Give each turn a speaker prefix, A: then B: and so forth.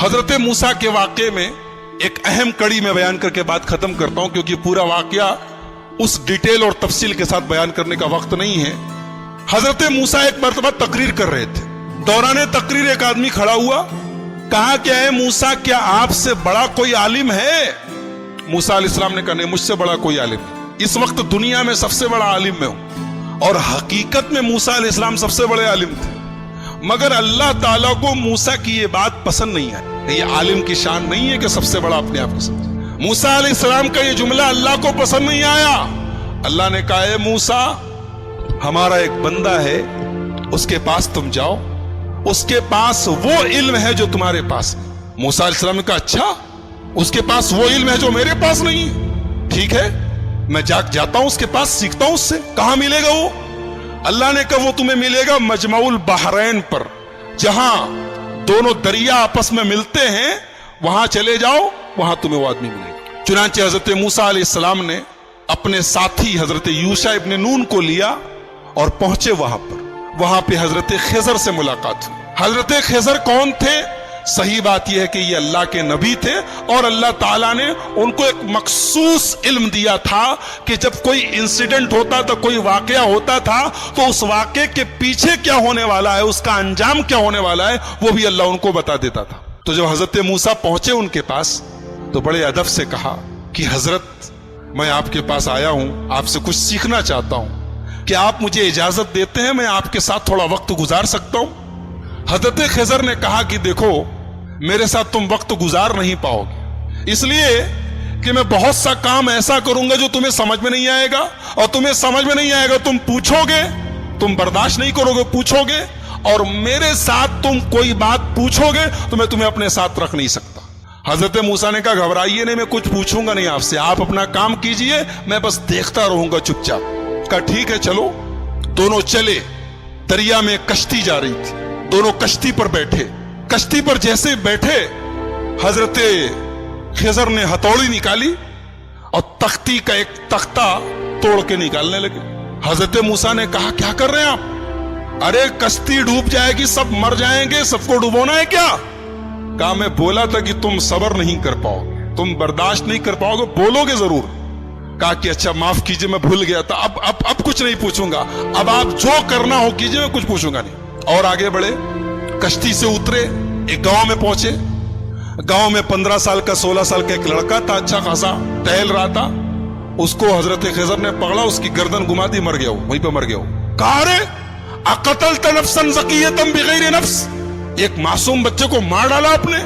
A: حضرت موسیٰ کے واقعے میں ایک اہم کڑی میں بیان کر کے بات ختم کرتا ہوں، کیونکہ پورا واقعہ اس ڈیٹیل اور تفصیل کے ساتھ بیان کرنے کا وقت نہیں ہے۔ حضرت موسیٰ ایک مرتبہ تقریر کر رہے تھے، دوران تقریر ایک آدمی کھڑا ہوا، کہا کہ اے موسیٰ کیا آپ سے بڑا کوئی عالم ہے؟ موسیٰ علیہ السلام نے کہا نہیں، مجھ سے بڑا کوئی عالم نہیں، اس وقت دنیا میں سب سے بڑا عالم میں ہوں۔ اور حقیقت میں موسیٰ علیہ السلام سب سے بڑے عالم تھے، مگر اللہ تعالیٰ کو موسیٰ کی یہ بات پسند نہیں آئی۔ یہ عالم کی شان نہیں ہے کہ سب سے بڑا اپنے آپ کو سمجھے۔ موسیٰ علیہ السلام کا یہ جملہ اللہ کو پسند نہیں آیا۔ اللہ نے کہا اے موسیٰ، ہمارا ایک بندہ ہے، اس کے پاس تم جاؤ، اس کے پاس وہ علم ہے جو تمہارے پاس ہے۔ موسیٰ علیہ السلام نے کہا اچھا، اس کے پاس وہ علم ہے جو میرے پاس نہیں ہے، ٹھیک ہے، میں جاتا ہوں اس کے پاس، سیکھتا ہوں اس سے۔ کہاں ملے گا وہ؟ اللہ نے کہا وہ تمہیں ملے گا مجمع البحرین پر، جہاں دونوں دریا آپس میں ملتے ہیں، وہاں چلے جاؤ، وہاں تمہیں وہ آدمی ملے گا۔ چنانچہ حضرت موسیٰ علیہ السلام نے اپنے ساتھی حضرت یوشع ابن نون کو لیا اور پہنچے وہاں پر۔ وہاں پہ حضرت خضر سے ملاقات ہوئی۔ حضرت خضر کون تھے؟ صحیح بات یہ ہے کہ یہ اللہ کے نبی تھے، اور اللہ تعالیٰ نے ان کو ایک مخصوص علم دیا تھا کہ جب کوئی انسیڈنٹ ہوتا تھا، کوئی واقعہ ہوتا تھا، تو اس واقعے کے پیچھے کیا ہونے والا ہے، اس کا انجام کیا ہونے والا ہے، وہ بھی اللہ ان کو بتا دیتا تھا۔ تو جب حضرت موسیٰ پہنچے ان کے پاس تو بڑے ادب سے کہا کہ حضرت میں آپ کے پاس آیا ہوں، آپ سے کچھ سیکھنا چاہتا ہوں، کہ آپ مجھے اجازت دیتے ہیں میں آپ کے ساتھ تھوڑا وقت گزار سکتا ہوں؟ حضرت خضر نے کہا کہ دیکھو میرے ساتھ تم وقت گزار نہیں پاؤ گے، اس لیے کہ میں بہت سا کام ایسا کروں گا جو تمہیں سمجھ میں نہیں آئے گا، اور تمہیں سمجھ میں نہیں آئے گا تم پوچھو گے، تم برداشت نہیں کرو گے، پوچھو گے، اور میرے ساتھ تم کوئی بات پوچھو گے تو میں تمہیں اپنے ساتھ رکھ نہیں سکتا۔ حضرت موسیٰ نے کہا گھبرائیے نہیں، میں کچھ پوچھوں گا نہیں آپ سے، آپ اپنا کام کیجئے، میں بس دیکھتا رہوں گا چپ چاپ۔ کہا ٹھیک ہے چلو۔ دونوں چلے، دریا میں کشتی جا رہی تھی، دونوں کشتی پر بیٹھے۔ کشتی پر جیسے بیٹھے، حضرت خضر نے ہتھوڑی نکالی اور تختی کا ایک تختہ توڑ کے نکالنے لگے۔ حضرت موسیٰ نے کہا کیا کر رہے ہیں آپ؟ ارے کشتی ڈوب جائے گی، سب مر جائیں گے، سب کو ڈبونا ہے کیا؟ کہا میں بولا تھا کہ تم صبر نہیں کر پاؤ گے، تم برداشت نہیں کر پاؤ گے، بولو گے ضرور۔ کہا کہ اچھا معاف کیجئے، میں بھول گیا تھا، اب کچھ نہیں پوچھوں گا، اب آپ جو کرنا ہو کیجئے، میں کچھ پوچھوں گا نہیں۔ اور آگے بڑھے، کشتی سے اترے، ایک گاؤں میں پہنچے۔ گاؤں میں 15 سال کا 16 سال کا ایک لڑکا تھا، اچھا خاصا ٹہل رہا تھا۔ اس کو حضرت خضر نے پکڑا، اس کی گردن گما دی، مر گیا وہ، وہیں پہ مر گیا وہ۔ کہا ارے اقتلت نفسا زکیۃ بغیر نفس، ایک معصوم بچے کو مار ڈالا آپ نے۔